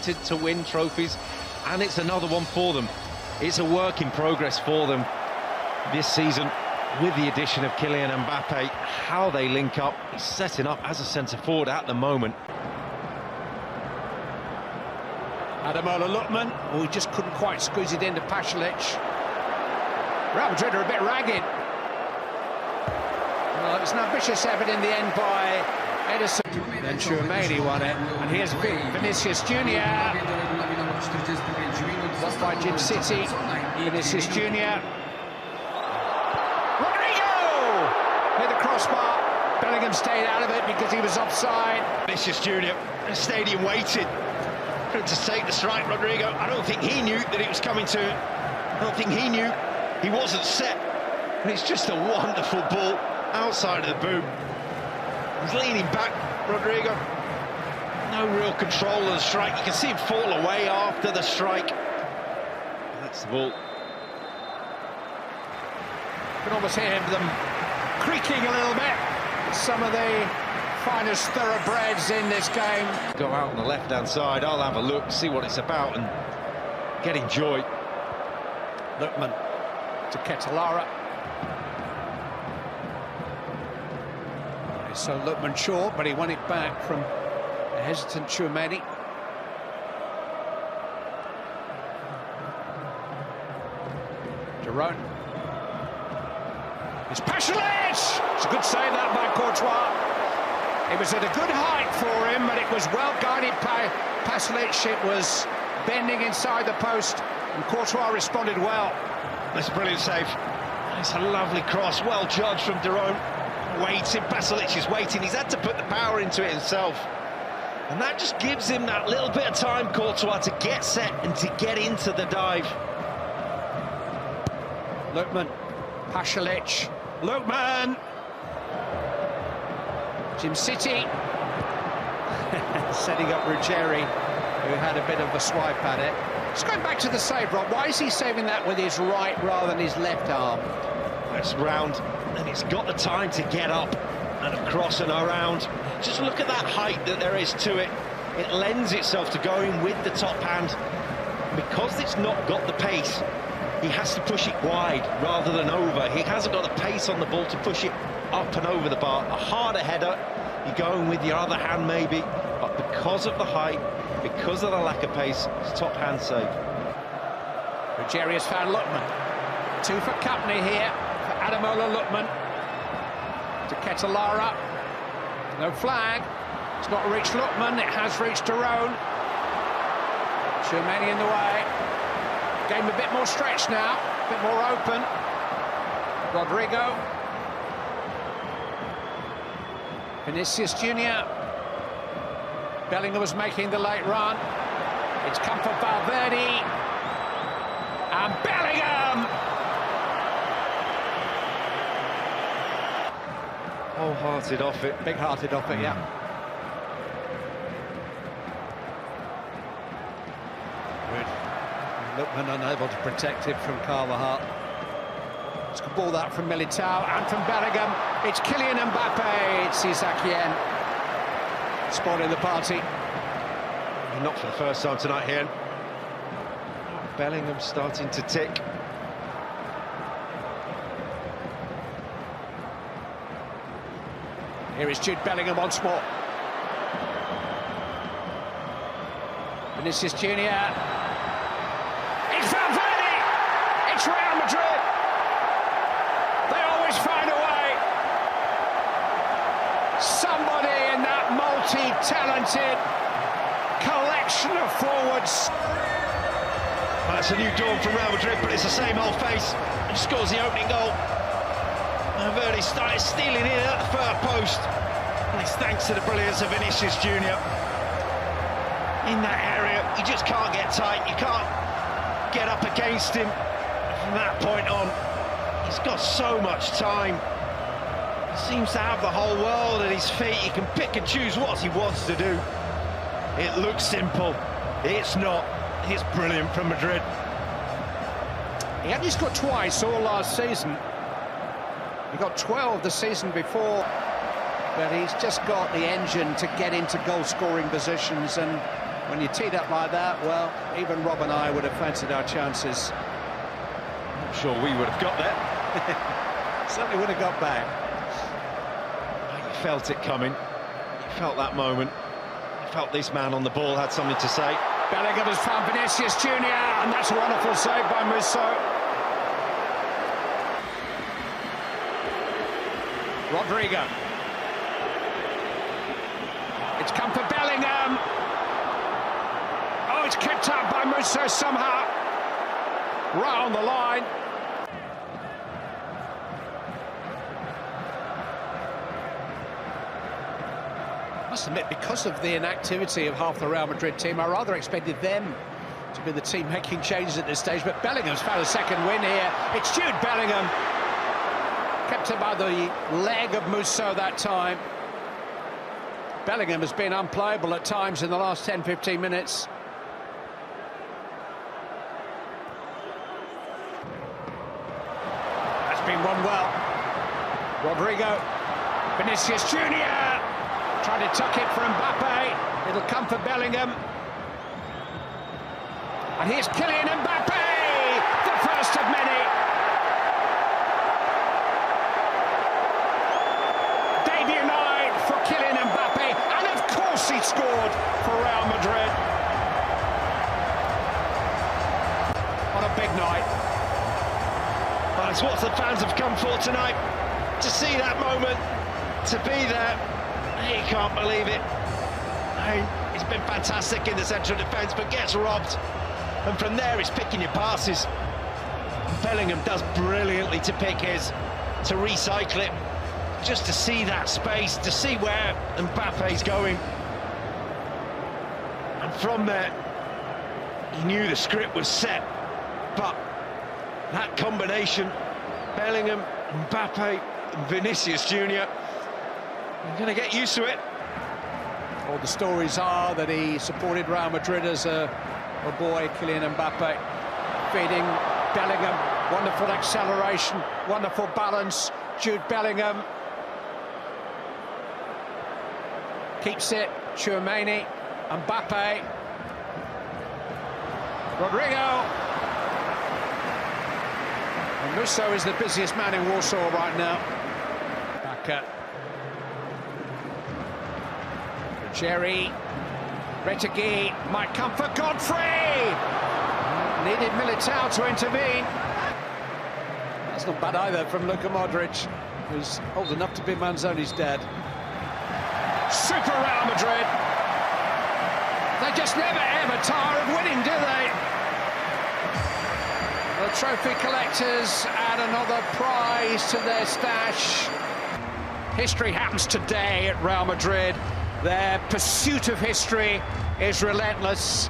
expected to win trophies, and it's another one for them. It's a work in progress for them this season with the addition of Kylian Mbappe. How they link up, he's setting up as a centre-forward at the moment. Ademola Lookman, he just couldn't quite squeeze it into Pasalic. Real Madrid are a bit ragged. Well, it was an ambitious effort in the end by Edison. Then Tchouaméni won it, and here's Vinicius Junior. Blocked by Jim City. Vinicius Junior. Rodrigo! Hit the crossbar. Bellingham stayed out of it because he was offside. Vinicius Junior, the stadium waited for him to take the strike. Rodrigo, I don't think he knew that it was coming to him. I don't think he knew he wasn't set. And it's just a wonderful ball outside of the boot. He's leaning back, Rodrigo. No real control of the strike. You can see him fall away after the strike. That's the ball. You can almost hear them creaking a little bit. Some of the finest thoroughbreds in this game. Go out on the left-hand side. I'll have a look, see what it's about, and get joy. Lookman to Ketelara. So Lookman short, but he won it back from a hesitant Tchouaméni. Jerome. It's Pasalic! It's a good save that by Courtois. It was at a good height for him, but it was well guided by Pasalic. It was bending inside the post, and Courtois responded well. That's a brilliant save. It's a lovely cross, well judged from Jerome. Waiting, Pasalic is waiting. He's had to put the power into it himself. And that just gives him that little bit of time, Courtois, to get set and to get into the dive. Lookman, Pasalic, Lookman! Jim City. Setting up Ruggeri, who had a bit of a swipe at it. Just going back to the save, Rob, why is he saving that with his right rather than his left arm? It's round, and it's got the time to get up and across and around. Just look at that height that there is to it. It lends itself to going with the top hand. Because it's not got the pace, he has to push it wide rather than over. He hasn't got the pace on the ball to push it up and over the bar. A harder header, you're going with your other hand maybe, but because of the height, because of the lack of pace, it's top hand save. Ruggeri has found Lookman. Two for Company here. For Ademola Lookman to Ketelara. No flag. It's not reached Lookman, it has reached Jerome. Tchouaméni in the way. Game a bit more stretched now, a bit more open. Rodrigo. Vinicius Junior. Bellingham was making the late run. It's come for Valverde. And Bellingham! Wholehearted off it. Big-hearted off it, yeah. Good. Lookman unable to protect it from Carvajal. It's a ball that from Militao and from Bellingham. It's Kylian Mbappe. It's Isakien. Spoiling the party. Not for the first time tonight here. Bellingham starting to tick. Here is Jude Bellingham once more. Vinicius Junior. It's Valverde! It's Real Madrid! They always find a way. Somebody in that multi-talented collection of forwards. Well, that's a new dawn for Real Madrid, but it's the same old face. And scores the opening goal. Valverde started stealing in at the far post. And it's thanks to the brilliance of Vinicius Junior. In that area, you just can't get tight. You can't get up against him. From that point on, he's got so much time. He seems to have the whole world at his feet. He can pick and choose what he wants to do. It looks simple. It's not. It's brilliant from Madrid. He only scored twice all last season. He got 12 the season before, but he's just got the engine to get into goal-scoring positions, and When you teed up like that, well, even Rob and I would have fancied our chances. Not sure we would have got there. Certainly would have got back. You felt it coming. You felt that moment. You felt this man on the ball had something to say. Bellingham has found Vinicius Junior, and that's a wonderful save by Musso. Rodrigo. It's come for Bellingham. Oh, it's kept out by Musso somehow. Right on the line. I must admit, because of the inactivity of half the Real Madrid team, I rather expected them to be the team making changes at this stage, but Bellingham's found a second win here. It's Jude Bellingham. Kept it by the leg of Musso that time. Bellingham has been unplayable at times in the last 10-15 minutes. That's been run well. Rodrigo. Vinicius Junior. Trying to tuck it for Mbappe. It'll come for Bellingham. And here's Kylian Mbappe, the first of many. Debut night for Kylian Mbappe, and of course he scored for Real Madrid. On a big night. Well, it's what the fans have come for tonight. To see that moment, to be there. He can't believe it. He's been fantastic in the central defence, but gets robbed. And from there, it's picking your passes. Bellingham does brilliantly to pick his, to recycle it. Just to see that space, to see where Mbappe's going. And from there, he knew the script was set. But that combination, Bellingham, Mbappe, and Vinicius Junior, I'm going to get used to it. All the stories are that he supported Real Madrid as a boy, Kylian Mbappe, feeding Bellingham. Wonderful acceleration, wonderful balance. Jude Bellingham keeps it. Tchouameni, Mbappe, Rodrigo. And Musso is the busiest man in Warsaw right now. Back at Jerry. Retegui might come for Godfrey. Needed Militao to intervene. That's not bad either from Luka Modric, who's old enough to be Manzoni's dad. Super Real Madrid. They just never ever tire of winning, do they? The trophy collectors add another prize to their stash. History happens today at Real Madrid. Their pursuit of history is relentless.